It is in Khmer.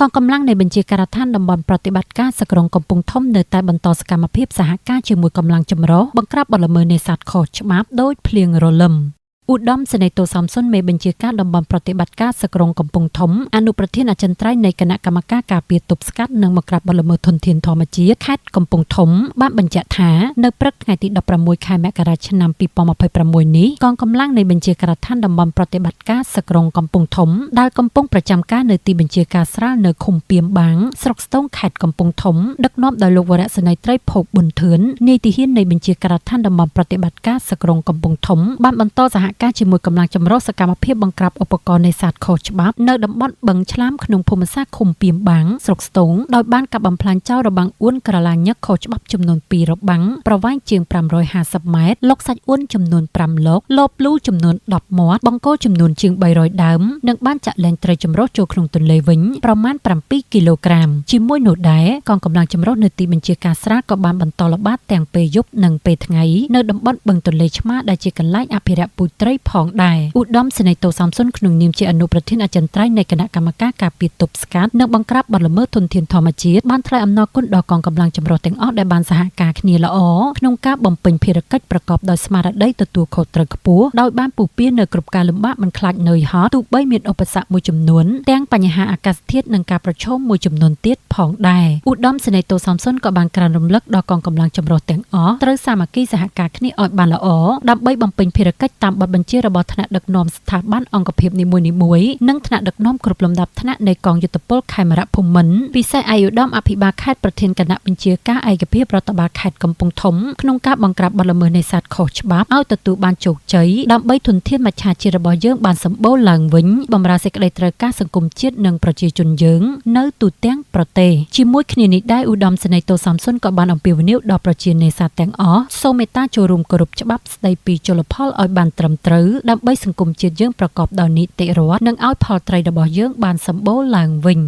កងកម្លាំងនៃបញ្ជាការដ្ឋានតំបន់ប្រតិបត្តិការសក្រុងកំពង់ធំនៅតែបន្តសកម្មភាពសហការជាមួយកម្លាំងចម្រុះបង្ក្រាបបទល្មើសនេសាទខុសច្បាប់ដោយភ្លៀងរលឹមឧត្តមសេនីយ៍តូសំសុនមេបញ្ជាការតំបន់ប្រតិបត្តិការសក្រុងកំពង់ធំអនុប្រធានអចិន្ត្រៃយ៍នៃគណៈកម្មការការពារទប់ស្កាត់និងបង្ក្រាបបទល្មើសធនធានធម្មជាតិខេត្តកំពង់ធំបានបញ្ជាក់ថានៅព្រឹកថ្ងៃទី16ខែមករាឆ្នាំ2026នេះកងកម្លាំងនៃបញ្ជាការដ្ឋានតំបន់ប្រតិបត្តិការសក្រុងកំពង់ធំដែលកំពុងប្រចាំការនៅទីបញ្ជាការស្រាលនៅឃុំពីមបាងស្រុកស្ទងខេត្តកំពង់ធំដឹកនាំដោយលោកវរៈសេនីយ៍ត្រីភោគប៊ុនធឿននាយទាហាននៃបញ្ជាការដ្ឋានតំបន់ប្រតិបត្តិការសក្រុងកំពង់ធំបានបន្តសហការជាមួយកម្លាំងចម្រុះសកម្មភាពបង្ក្រាបឧបករណ៍នេសាទខុសច្បាប់នៅតំបន់បឹងឆ្លាមក្នុងភូមិសាស្ត្រឃុំពីមបាងស្រុកស្ទងដោយបានកាប់បំផ្លាញចោលរបាំងអួនក្រឡាញឹកខុសច្បាប់ចំនួន2របាំងប្រវែងជាង550ម៉ែត្រលុកសាច់អួនចំនួន5លុកលបលូចំនួន10មាត់បង្គោលចំនួនជាង300ដើមនិងបានចាក់លែងត្រីចម្រុះចូលក្នុងទន្លេវិញប្រមាណ7គីឡូក្រាមជាមួយនោះដែរកងកម្លាំងចម្រុះនៅទីបញ្ជាការស្រាលក៏បានបន្តល្បាតទាំងពេលយប់និងពេលថ្ងៃនៅតំបន់បឹងទន្លេឆ្មាដែលជាកន្លែងអភិរក្សពូជត្រីផងដែរឧត្តមសេនីយ៍តូសំសុនក្នុងនាមជាអនុប្រធានអចិន្ត្រៃយ៍នៃគណៈកម្មការការពារទប់ស្កាត់និងបង្ក្រាបបទល្មើសធនធានធម្មជាតិបានថ្លែងអំណរគុណដល់កងកម្លាំងចម្រុះទាំងអស់ដែលបានសហការគ្នាល្អក្នុងការបំពេញភារកិច្ចប្រកបដោយស្មារតីទទួលខុសត្រូវខ្ពស់ដោយបានពុះពៀនៅគ្រប់ការលំបាកមិនខ្លាចនឿយហត់ទោះបីមានឧបសគ្គមួយចំនួនទាំងបញ្ហាអាកាសធាតុនិងការប្រឈមមួយចំនួនទៀតផងដែរឧត្តមសេនីយ៍តូសំសុនក៏បានក្រើនរំលឹកដល់កងកម្លាំងចម្រុះទាំងអស់ត្រូវសាមគ្គីសហការគ្នាឲ្យបានល្អដើម្បីបំពេញភារកិច្ចតាមបទបញ្ជារបស់ថ្នាក់ដឹកនាំស្ថាប័នអង្គភាពនីមួយៗនិងថ្នាក់ដឹកនាំគ្រប់លំដាប់ថ្នាក់នៃកងយុទ្ធពលខេមរៈភូមិន្ទពិសេសឯកឧត្តមអភិបាលខេត្តប្រធានគណៈបញ្ជាការឯកភាពរដ្ឋបាលខេត្តកំពង់ធំក្នុងការបង្ក្រាបបទល្មើសនេសាទខុសច្បាប់ឲ្យទទួលបានជោគជ័យដើម្បីធនធានមច្ឆជាតិរបស់យើងបានសម្បូរឡើងវិញបម្រើសេចក្តីត្រូវការសង្គមជាតិនិងប្រជាជនយើងនៅទូទាំងប្រទេសជាមួយគ្នានេះដែរឧត្តមសេនីយ៍តូសំសុនក៏បានអំពាវនាវដល់ប្រជានេសាទទាំងអស់សូមមេត្តាចូលរួមគោរពច្បាប់ស្តីពីជលផលឲ្យបានត្រឹមត្រូវដើម្បីសង្គមជាតិយើងប្រកបដោយនីតិរដ្ឋនិងឲ្យផលត្រីរបស់យើងបានសម្បូរឡើងវិញ